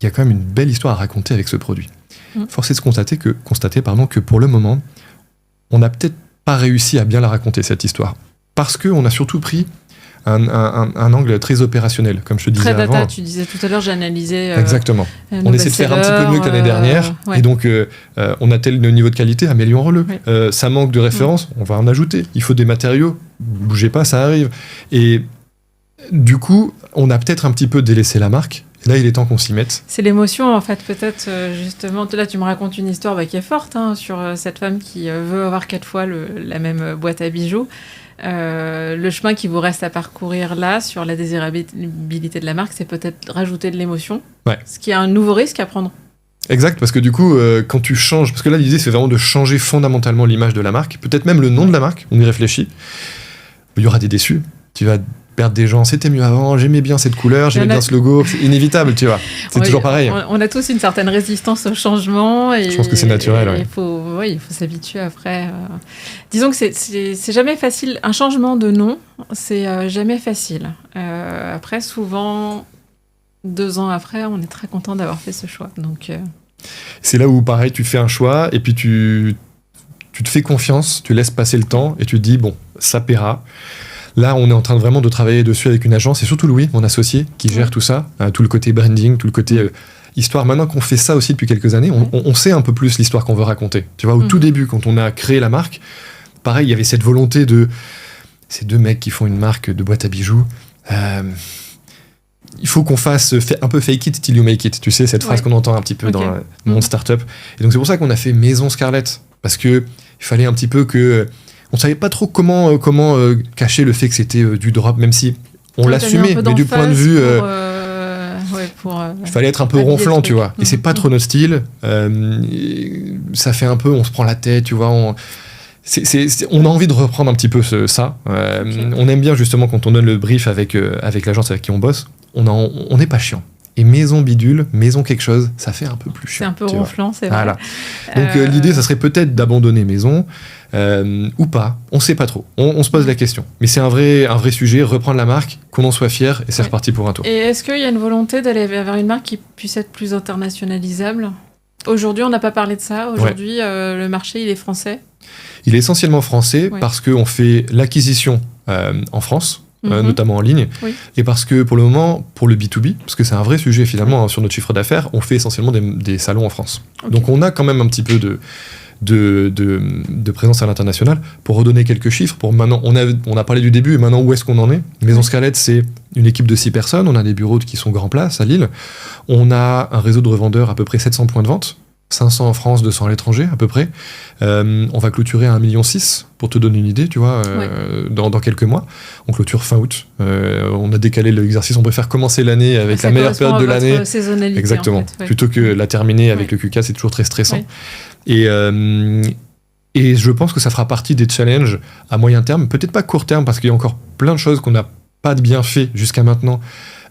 S1: y a quand même une belle histoire à raconter avec ce produit. Force est de constater que pour le moment, on n'a peut-être pas réussi à bien la raconter, cette histoire. Parce qu'on a surtout pris un angle très opérationnel, comme je te disais
S2: avant. Très data,
S1: avant.
S2: Tu disais tout à l'heure, j'ai analysé.
S1: Exactement. On essaie de faire un petit peu mieux que l'année dernière. Et donc, on a tel niveau de qualité, améliorons-le. Ça manque de références, on va en ajouter. Il faut des matériaux, bougez pas, ça arrive. Et du coup, on a peut-être un petit peu délaissé la marque. Là, il est temps qu'on s'y mette.
S2: C'est l'émotion, en fait, peut-être, justement. Là, tu me racontes une histoire qui est forte, sur cette femme qui veut avoir 4 fois la même boîte à bijoux. Le chemin qui vous reste à parcourir là, sur la désirabilité de la marque, c'est peut-être rajouter de l'émotion. Ce qui est un nouveau risque à prendre.
S1: Exact, parce que du coup, quand tu changes... Parce que là, l'idée, c'est vraiment de changer fondamentalement l'image de la marque. Peut-être même le nom de la marque, on y réfléchit. Il y aura des déçus. Tu vas perdre des gens, c'était mieux avant, j'aimais bien cette couleur, j'aimais bien ce logo, c'est inévitable, tu vois. C'est toujours pareil.
S2: On a tous une certaine résistance au changement. Et,
S1: je pense que c'est naturel.
S2: Il faut s'habituer après. Disons que c'est jamais facile. Un changement de nom, c'est jamais facile. Après, souvent, 2 ans après, on est très content d'avoir fait ce choix. Donc,
S1: c'est là où, pareil, tu fais un choix et puis tu te fais confiance, tu laisses passer le temps et tu te dis, bon, ça paiera. Là, on est en train vraiment de travailler dessus avec une agence, et surtout Louis, mon associé, qui gère tout ça, tout le côté branding, tout le côté histoire, maintenant qu'on fait ça aussi depuis quelques années, on sait un peu plus l'histoire qu'on veut raconter. Tu vois, au tout début, quand on a créé la marque, pareil, il y avait cette volonté de ces deux mecs qui font une marque de boîte à bijoux. Il faut qu'on fasse un peu fake it till you make it. Tu sais, cette phrase qu'on entend un petit peu dans le monde startup. Et donc, c'est pour ça qu'on a fait Maison Scarlett. Parce que il fallait un petit peu que... On savait pas trop comment cacher le fait que c'était du drop, même si on l'assumait, mais du point de vue... il fallait être un peu ronflant, tu vois. Et c'est pas trop notre style. Ça fait un peu... On se prend la tête, tu vois. On a envie de reprendre un petit peu ça. On aime bien, justement, quand on donne le brief avec l'agence avec qui on bosse, on n'est pas chiant. Et maison bidule, maison quelque chose, ça fait un peu plus chiant.
S2: C'est un peu ronflant, c'est vrai.
S1: Voilà. Donc l'idée, ça serait peut-être d'abandonner maison ou pas. On sait pas trop. On se pose la question. Mais c'est un vrai sujet, reprendre la marque, qu'on en soit fier, et c'est reparti pour un tour.
S2: Et est-ce qu'il y a une volonté d'aller vers une marque qui puisse être plus internationalisable ? Aujourd'hui, on n'a pas parlé de ça. Aujourd'hui, le marché, il est français.
S1: Il est essentiellement français parce qu'on fait l'acquisition en France. Notamment en ligne, et parce que pour le moment, pour le B2B, parce que c'est un vrai sujet finalement sur notre chiffre d'affaires, on fait essentiellement des salons en France. Donc on a quand même un petit peu de présence à l'international. Pour redonner quelques chiffres, maintenant, on a parlé du début, et maintenant où est-ce qu'on en est ? Maison Scarlett, c'est une équipe de 6 personnes, on a des bureaux qui sont Grand Place à Lille, on a un réseau de revendeurs à peu près 700 points de vente, 500 en France, 200 à l'étranger, à peu près. On va clôturer à 1,6 million, pour te donner une idée, tu vois, dans quelques mois. On clôture fin août. On a décalé l'exercice. On préfère commencer l'année avec la meilleure période de l'année. Exactement. Plutôt que la terminer avec le Q4, c'est toujours très stressant. Et je pense que ça fera partie des challenges à moyen terme. Peut-être pas court terme, parce qu'il y a encore plein de choses qu'on n'a pas bien fait jusqu'à maintenant.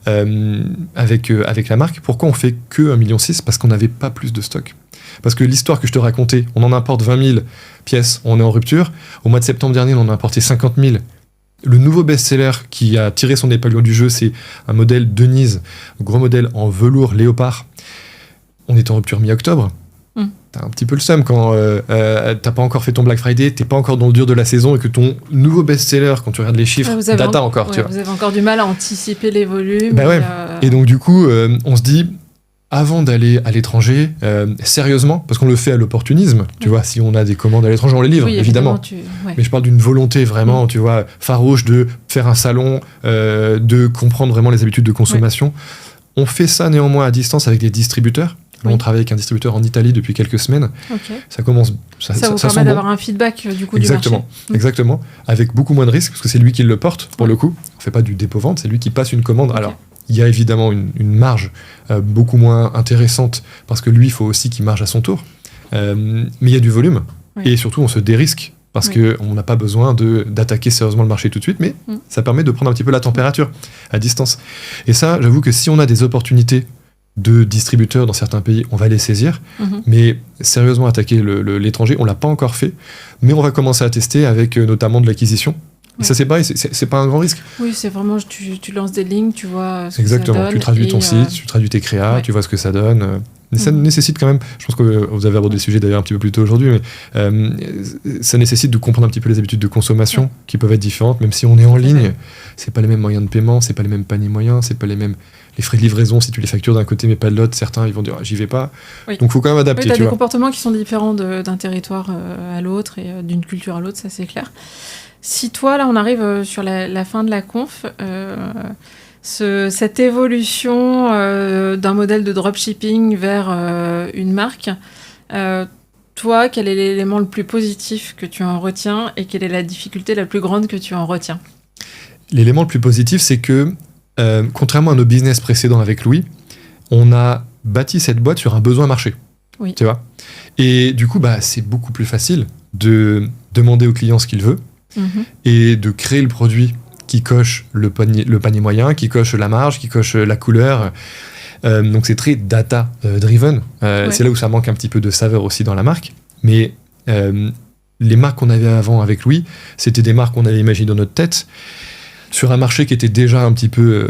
S1: Avec la marque. Pourquoi on fait que 1,6 million ? Parce qu'on n'avait pas plus de stock. Parce que l'histoire que je te racontais, on en importe 20 000 pièces, on est en rupture. Au mois de septembre dernier, on en a importé 50 000. Le nouveau best-seller qui a tiré son épingle du jeu, c'est un modèle Denise, gros modèle en velours léopard. On est en rupture mi-octobre. T'as un petit peu le seum quand t'as pas encore fait ton Black Friday, t'es pas encore dans le dur de la saison et que ton nouveau best-seller, quand tu regardes les chiffres, data encore. Tu vois.
S2: Vous avez encore du mal à anticiper les volumes.
S1: Et donc du coup, on se dit, avant d'aller à l'étranger, sérieusement, parce qu'on le fait à l'opportunisme, tu vois, si on a des commandes à l'étranger, on les livre, évidemment. Mais je parle d'une volonté vraiment, tu vois, farouche de faire un salon, de comprendre vraiment les habitudes de consommation. On fait ça néanmoins à distance avec des distributeurs. Là, on travaille avec un distributeur en Italie depuis quelques semaines. Ça commence. Ça vous
S2: permet d'avoir un feedback du coup du marché.
S1: Exactement. Avec beaucoup moins de risques, parce que c'est lui qui le porte, pour le coup. On fait pas du dépôt-vente, c'est lui qui passe une commande. Alors, il y a évidemment une marge beaucoup moins intéressante, parce que lui, il faut aussi qu'il marge à son tour. Mais il y a du volume. Et surtout, on se dérisque, parce qu'on n'a pas besoin d'attaquer sérieusement le marché tout de suite, mais ça permet de prendre un petit peu la température à distance. Et ça, j'avoue que si on a des opportunités de distributeurs dans certains pays, on va les saisir. Mais sérieusement, attaquer l'étranger, on l'a pas encore fait. Mais on va commencer à tester avec notamment de l'acquisition. Et ça, c'est pareil, c'est pas un grand risque.
S2: Oui, c'est vraiment, tu lances des lignes, tu vois ce
S1: Exactement.
S2: que ça donne.
S1: Tu traduis ton site, tu traduis tes créas, tu vois ce que ça donne. Mais ça nécessite quand même, je pense que vous avez abordé le sujet d'ailleurs un petit peu plus tôt aujourd'hui, mais ça nécessite de comprendre un petit peu les habitudes de consommation qui peuvent être différentes, même si on est en ligne. C'est pas les mêmes moyens de paiement, c'est pas les mêmes paniers moyens, c'est pas les mêmes... Les frais de livraison, si tu les factures d'un côté mais pas de l'autre, certains ils vont dire j'y vais pas. Donc il faut quand même adapter.
S2: Tu as des comportements qui sont différents d'un territoire à l'autre et d'une culture à l'autre, ça c'est clair. Si toi, là on arrive sur la fin de la conf, cette évolution d'un modèle de dropshipping vers une marque, toi, quel est l'élément le plus positif que tu en retiens et quelle est la difficulté la plus grande que tu en retiens ?
S1: L'élément le plus positif, c'est que contrairement à nos business précédents avec Louis, on a bâti cette boîte sur un besoin marché. Tu vois ? Et du coup, c'est beaucoup plus facile de demander au client ce qu'il veut et de créer le produit qui coche le panier moyen, qui coche la marge, qui coche la couleur. Donc c'est très data-driven. C'est là où ça manque un petit peu de saveur aussi dans la marque. Mais les marques qu'on avait avant avec Louis, c'était des marques qu'on avait imaginées dans notre tête. sur un marché qui était déjà un petit peu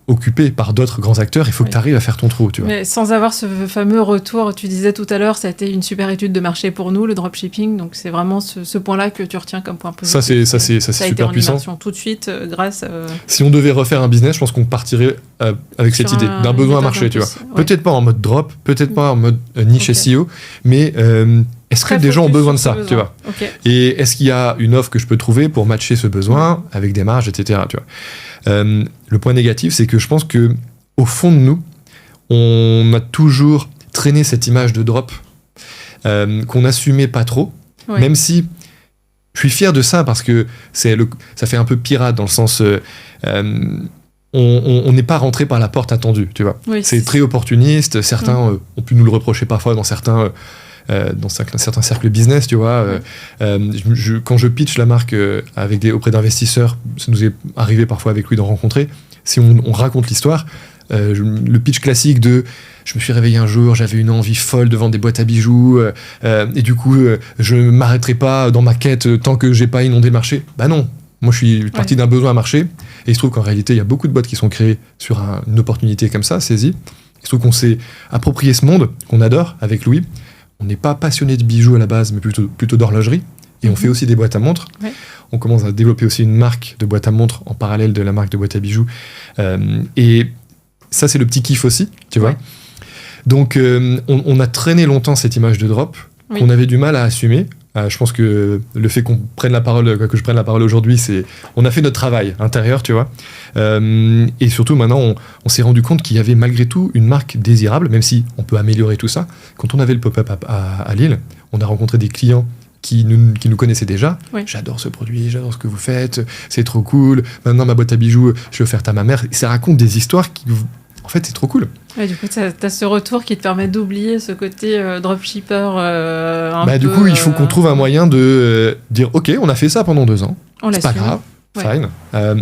S1: occupé par d'autres grands acteurs, il faut que tu arrives à faire ton trou, tu vois.
S2: Mais sans avoir ce fameux retour, tu disais tout à l'heure, ça a été une super étude de marché pour nous, le dropshipping, donc c'est vraiment ce point-là que tu retiens comme point positif.
S1: Ça c'est super puissant.
S2: Tout de suite, grâce
S1: Si on devait refaire un business, je pense qu'on partirait avec cette idée d'un besoin à marché, tu vois. Ouais. Peut-être pas en mode drop, peut-être pas en mode niche SEO, mais est-ce que des gens ont besoin de ça, tu vois. Et est-ce qu'il y a une offre que je peux trouver pour matcher ce besoin avec des marges, etc., tu vois. Le point négatif, c'est que je pense que au fond de nous, on a toujours traîné cette image de drop qu'on n'assumait pas trop, même si je suis fier de ça parce que ça fait un peu pirate dans le sens on n'est pas rentré par la porte attendue, tu vois. C'est très opportuniste. Certains ont pu nous le reprocher parfois dans certains cercles business, tu vois. Quand je pitch la marque auprès d'investisseurs, ça nous est arrivé parfois avec lui d'en rencontrer. Si on raconte l'histoire, le pitch classique de je me suis réveillé un jour, j'avais une envie folle de vendre des boîtes à bijoux, et du coup, je ne m'arrêterai pas dans ma quête tant que j'ai pas inondé le marché. Bah non, moi je suis parti d'un besoin à marché, et il se trouve qu'en réalité, il y a beaucoup de boîtes qui sont créées sur une opportunité comme ça, saisie. Il se trouve qu'on s'est approprié ce monde, qu'on adore avec Louis. On n'est pas passionné de bijoux à la base, mais plutôt d'horlogerie. Et on fait aussi des boîtes à montres. On commence à développer aussi une marque de boîtes à montres en parallèle de la marque de boîtes à bijoux. Et ça, c'est le petit kiff aussi, tu vois. Donc, on a traîné longtemps cette image de drop qu'on avait du mal à assumer. Je pense que le fait que je prenne la parole aujourd'hui, c'est on a fait notre travail intérieur, tu vois. Et surtout, maintenant, on s'est rendu compte qu'il y avait malgré tout une marque désirable, même si on peut améliorer tout ça. Quand on avait le pop-up à Lille, on a rencontré des clients qui nous connaissaient déjà. J'adore ce produit, j'adore ce que vous faites, c'est trop cool. Maintenant, ma boîte à bijoux, je l'ai offerte à ma mère. Et ça raconte des histoires qui... En fait, c'est trop cool.
S2: Du coup, tu as ce retour qui te permet d'oublier ce côté dropshipper
S1: Du coup, il faut qu'on trouve un moyen de dire « Ok, on a fait ça pendant 2 ans. C'est pas grave. Fine.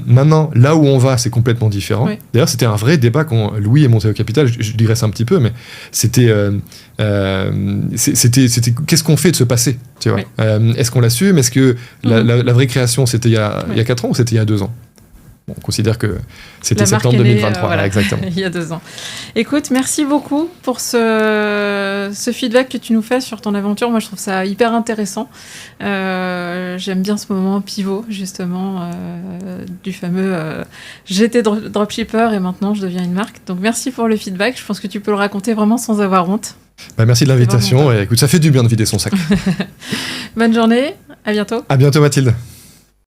S1: Maintenant, là où on va, c'est complètement différent. D'ailleurs, c'était un vrai débat quand Louis est monté au capital. Je digresse un petit peu, mais c'était qu'est-ce qu'on fait de ce passé, tu vois. Est-ce qu'on l'assume? Est-ce que la vraie création, c'était il y a 4 ans ou c'était il y a 2 ans? On considère que c'était septembre 2023, exactement.
S2: Il y a 2 ans. Écoute, merci beaucoup pour ce feedback que tu nous fais sur ton aventure. Moi, je trouve ça hyper intéressant. J'aime bien ce moment pivot, justement, du fameux j'étais dropshipper et maintenant je deviens une marque. Donc, merci pour le feedback. Je pense que tu peux le raconter vraiment sans avoir honte.
S1: Merci de l'invitation. Et écoute, ça fait du bien de vider son sac.
S2: Bonne journée. À bientôt.
S1: À bientôt, Mathilde.